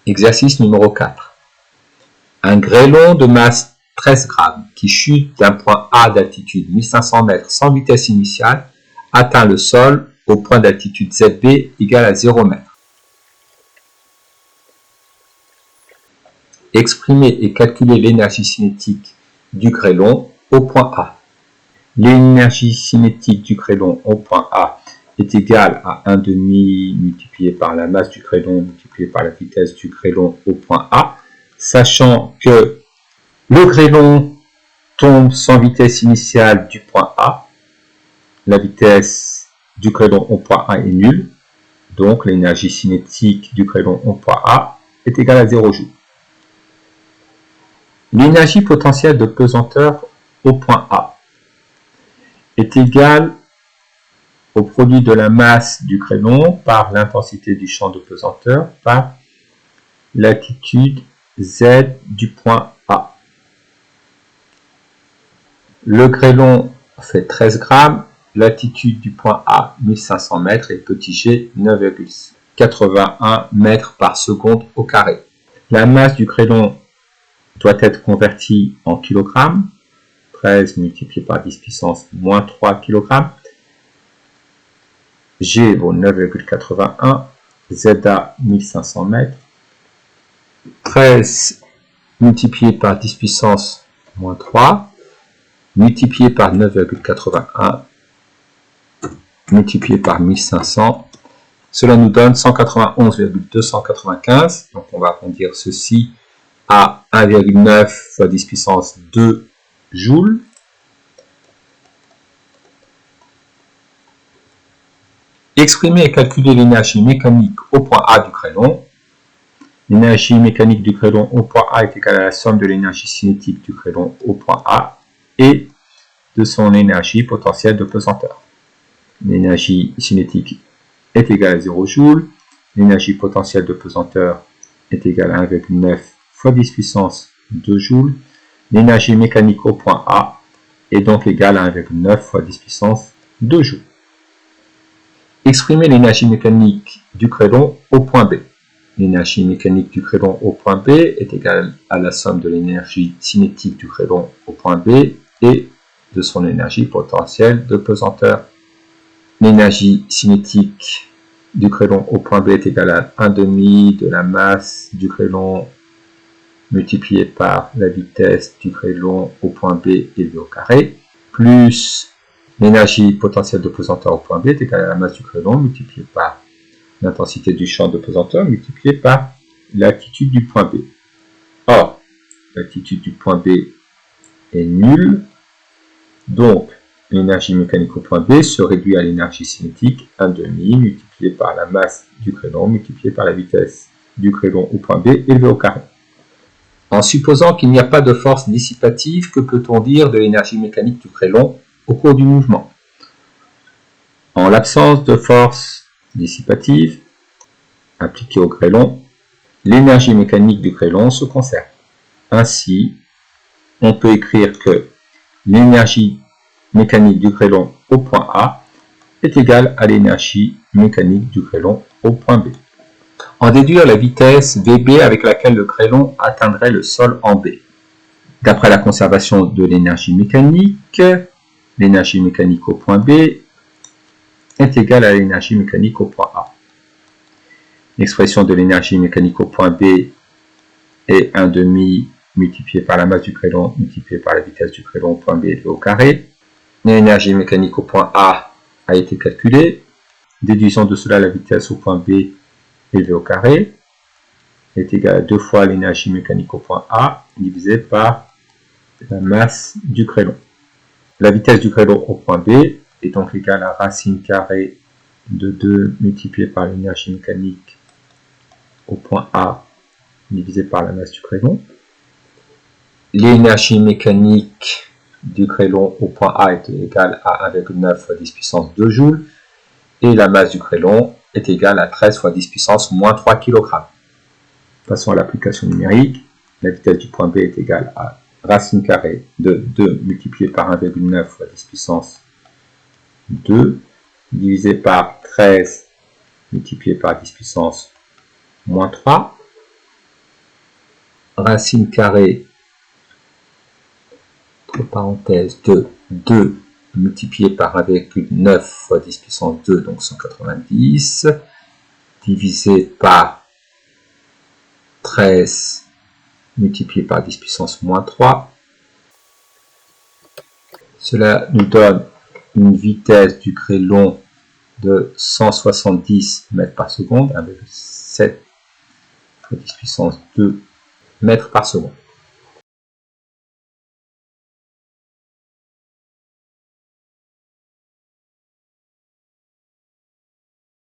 Exercice numéro 4. Un grêlon de masse 13 grammes qui chute d'un point A d'altitude 1500 mètres sans vitesse initiale atteint le sol au point d'altitude ZB égale à 0 m. Exprimer et calculer l'énergie cinétique du grêlon au point A. L'énergie cinétique du grêlon au point A est égale à 1,5 multiplié par la masse du grêlon multiplié par la vitesse du grêlon au point A, sachant que le grêlon tombe sans vitesse initiale du point A, la vitesse du grêlon au point A est nulle, donc l'énergie cinétique du grêlon au point A est égale à 0 joule. L'énergie potentielle de pesanteur au point A est égale au produit de la masse du grêlon par l'intensité du champ de pesanteur par l'altitude Z du point A. Le grêlon fait 13 grammes, l'altitude du point A 1500 mètres et petit g 9,81 mètres par seconde au carré. La masse du grêlon doit être convertie en kilogrammes, 13 multiplié par 10 puissance moins 3 kg. G vaut 9,81, ZA 1500 mètres, 13 multiplié par 10 puissance moins 3, multiplié par 9,81, multiplié par 1500, cela nous donne 191,295, donc on va arrondir ceci à 1,9 fois 10 puissance 2 joules. Exprimer et calculer l'énergie mécanique au point A du grêlon. L'énergie mécanique du grêlon au point A est égale à la somme de l'énergie cinétique du grêlon au point A et de son énergie potentielle de pesanteur. L'énergie cinétique est égale à 0 joule. L'énergie potentielle de pesanteur est égale à 1,9 fois 10 puissance 2 joules. L'énergie mécanique au point A est donc égale à 1,9 fois 10 puissance 2 joules. Exprimer l'énergie mécanique du grêlon au point B. L'énergie mécanique du grêlon au point B est égale à la somme de l'énergie cinétique du grêlon au point B et de son énergie potentielle de pesanteur. L'énergie cinétique du grêlon au point B est égale à 1,5 de la masse du grêlon multiplié par la vitesse du grêlon au point B élevé au carré, plus l'énergie potentielle de pesanteur au point B est égale à la masse du grêlon multipliée par l'intensité du champ de pesanteur multipliée par l'altitude du point B. Or, l'altitude du point B est nulle, donc l'énergie mécanique au point B se réduit à l'énergie cinétique 1,5 multiplié par la masse du grêlon multiplié par la vitesse du grêlon au point B élevé au carré. En supposant qu'il n'y a pas de force dissipative, que peut-on dire de l'énergie mécanique du grêlon au cours du mouvement? En l'absence de force dissipative appliquée au grêlon, l'énergie mécanique du grêlon se conserve. Ainsi, on peut écrire que l'énergie mécanique du grêlon au point A est égale à l'énergie mécanique du grêlon au point B. En déduire la vitesse VB avec laquelle le grêlon atteindrait le sol en B. D'après la conservation de l'énergie mécanique au point B est égale à l'énergie mécanique au point A. L'expression de l'énergie mécanique au point B est 1,5 multiplié par la masse du grêlon multiplié par la vitesse du grêlon au point B élevé au carré. L'énergie mécanique au point A a été calculée. Déduisons de cela la vitesse au point B élevé au carré est égale à 2 fois l'énergie mécanique au point A divisé par la masse du grêlon. La vitesse du grêlon au point B est donc égale à racine carrée de 2 multiplié par l'énergie mécanique au point A divisé par la masse du grêlon. L'énergie mécanique du grêlon au point A est égale à 1,9 fois 10 puissance 2 joules et la masse du grêlon est égale à 13 fois 10 puissance moins 3 kg. Passons à l'application numérique. La vitesse du point B est égale à racine carrée de 2 multiplié par 1,9 fois 10 puissance 2 divisé par 13 multiplié par 10 puissance moins 3 racine carrée, entre parenthèses, de 2 multiplié par 1,9 fois 10 puissance 2, donc 190, divisé par 13 multiplié par 10 puissance moins 3. Cela nous donne une vitesse du grêlon de 170 mètres par seconde, 1,7 fois 10 puissance 2 mètres par seconde.